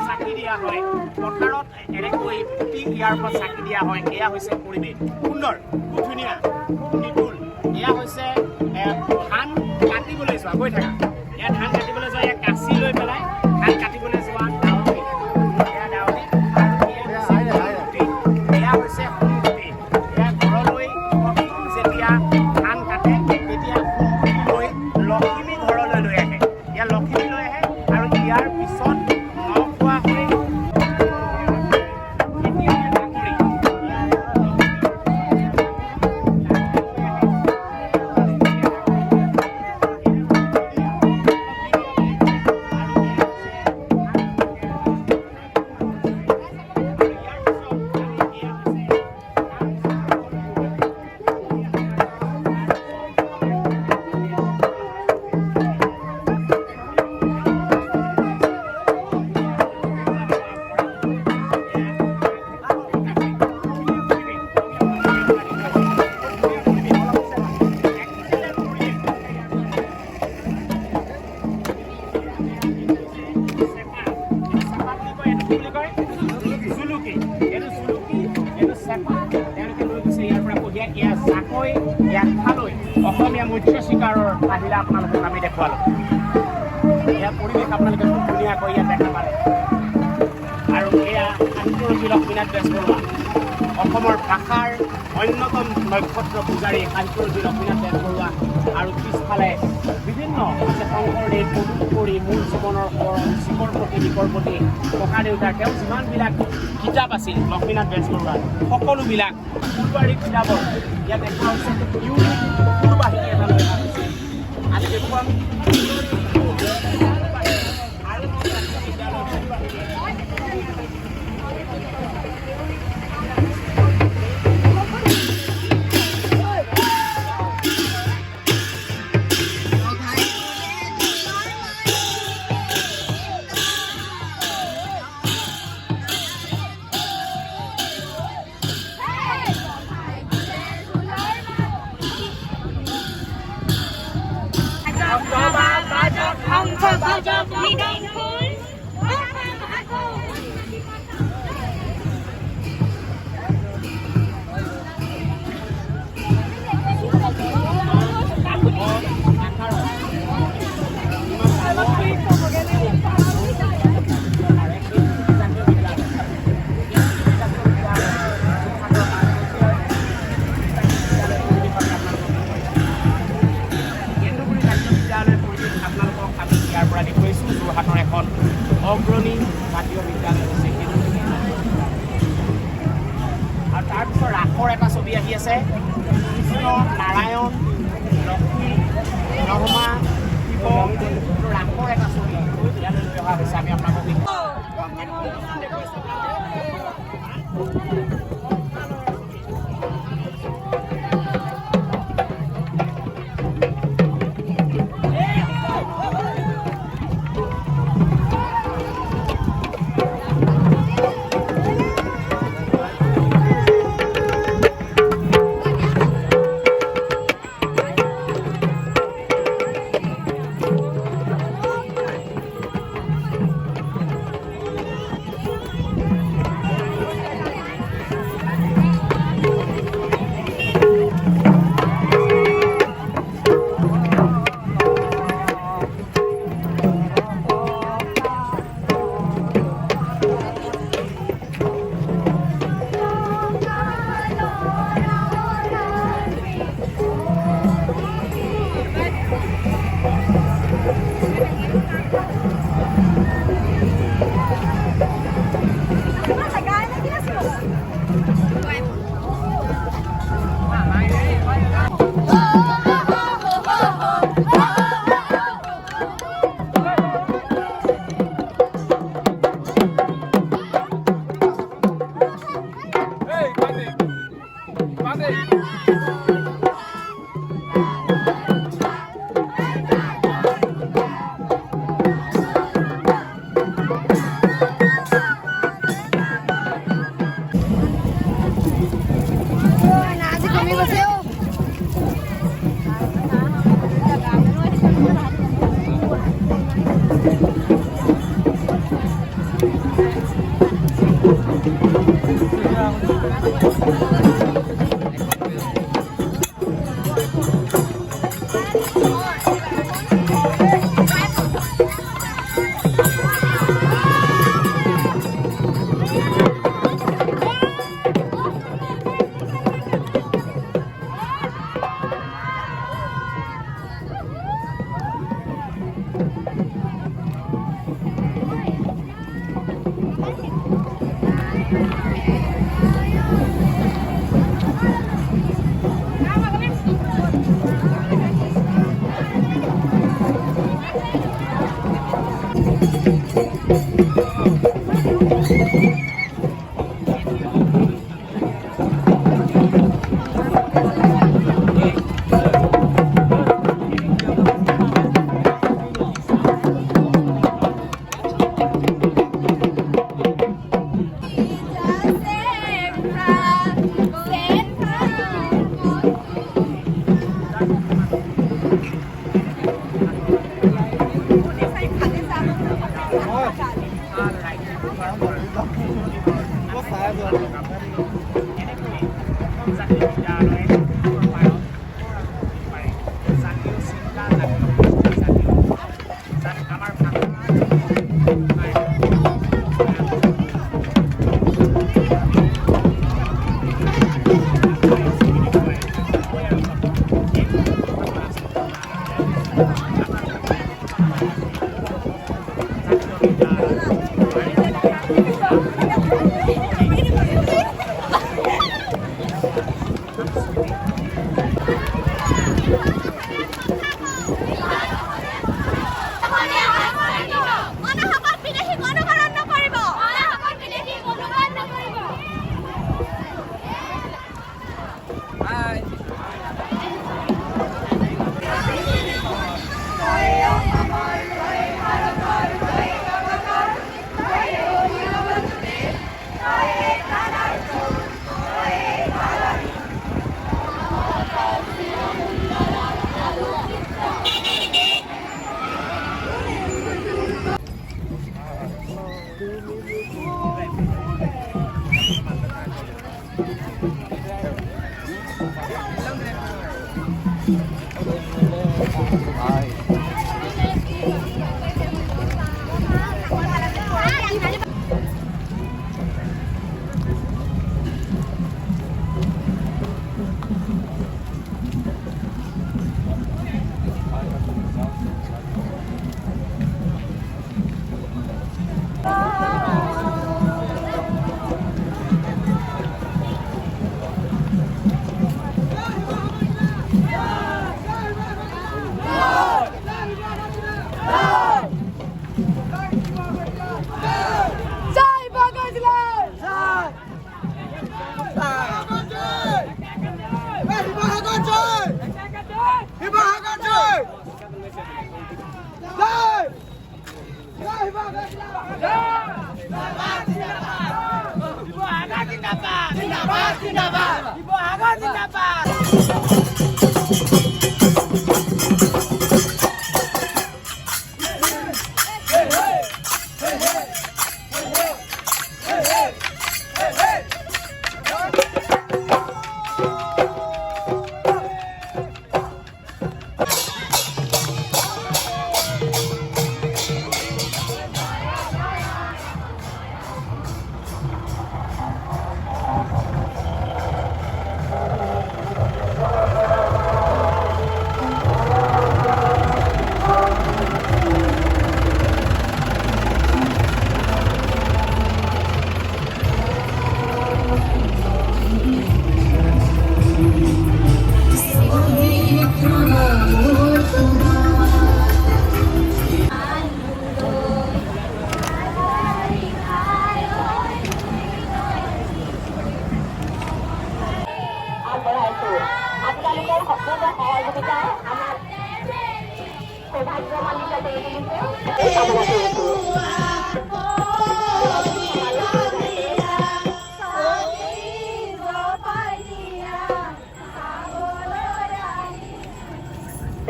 চাকি দিয়া হয় পথাৰত এনেকৈ পুতি ইয়াৰ ওপৰত চাকি দিয়া হয়। এয়া হৈছে পৰিৱেশ সুন্দৰ, খুব ধুনীয়া, খুব নিপুল। এয়া হৈছে ধান কাটিবলৈ যোৱা, গৈ থাকা। এয়া ধান কাটিবলৈ যোৱা, এয়া কাঁচি লৈ পেলাই ধান কাটিবলৈ যোৱা ডাৱৰী, এয়া ডাৱৰী। এয়া হৈছে সোণগুটি। এয়া ঘৰলৈ যেতিয়া ধান কাটে তেতিয়া সোণগুটি লৈ লখিমী ঘৰলৈ লৈ আহে। এয়া লখিমী লৈ আহে আৰু ইয়াৰ পিছত নখোৱা হৈ অসমীয়া মৎস্য চিকাৰৰ আহিলা আপোনালোকক আমি দেখুৱালোঁ। ইয়াৰ পৰিৱেশ আপোনালোকে খুব ধুনীয়াকৈ ইয়াত দেখা পালে। আৰু এয়া সাহিত্যৰথী লক্ষ্মীনাথ বেজবৰুৱা, অসমৰ ভাষাৰ অন্যতম নক্ষত্ৰ পূজাৰী সাহিত্যৰথী লক্ষ্মীনাথ বেজবৰুৱা। আৰু পিছফালে বিভিন্ন শংকৰদেৱ, তদুপৰি মূল জীৱনৰ শিকৰ প্ৰতি দিশৰ প্ৰতি ককা দেউতাৰ তেওঁ যিমানবিলাক কিতাপ আছিল লক্ষ্মীনাথ বেজবৰুৱাৰ সকলোবিলাক ফুলবাৰী কিতাপৰ ইয়াত দেখুওৱা হৈছে। ইউনিক ফুলবাহিনী এটা লৈ অহা হৈছে। আজি দেখুৱাম যোৰহাটৰ এখন অগ্ৰণী জাতীয় বিদ্যালয় হৈছে। আৰু তাৰপিছত ৰাসৰ এটা ছবি আহি আছে। কৃষ্ণ, নাৰায়ণ, লক্ষ্মী, ব্ৰহ্মা, শিৱ ৰাসৰ এটা ছবি ইয়ালৈ লৈ অহা হৈছে। আমি আপোনালোকক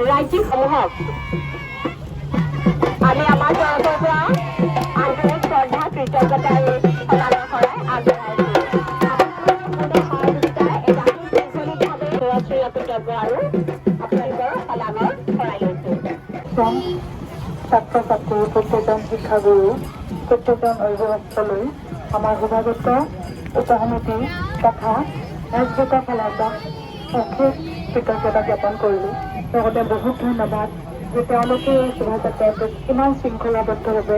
ৰাজ্যিকসমূহক আমি আমাৰ তৰফৰ পৰা আন্তৰিক শ্ৰদ্ধা কৃতজ্ঞতা আৰু সন্মানৰ শৰাই আগবঢ়াইছোঁ। আৰু আপোনালোকৰ সন্মানৰ শৰাই লৈছোঁ। ছাত্ৰ ছাত্ৰী প্ৰত্যেকজন শিক্ষাগুৰু প্ৰত্যেকজন অভিভাৱকলৈ আমাৰ সভাগত উপসমিতি তথা ৰাজদূতৰ ফালৰ পৰা অশেষ কৃতজ্ঞতা জ্ঞাপন কৰিলোঁ। লগতে বহুত ধন্যবাদ যে তেওঁলোকে এই শোভাযাত্ৰাটোত ইমান শৃংখলাবদ্ধভাৱে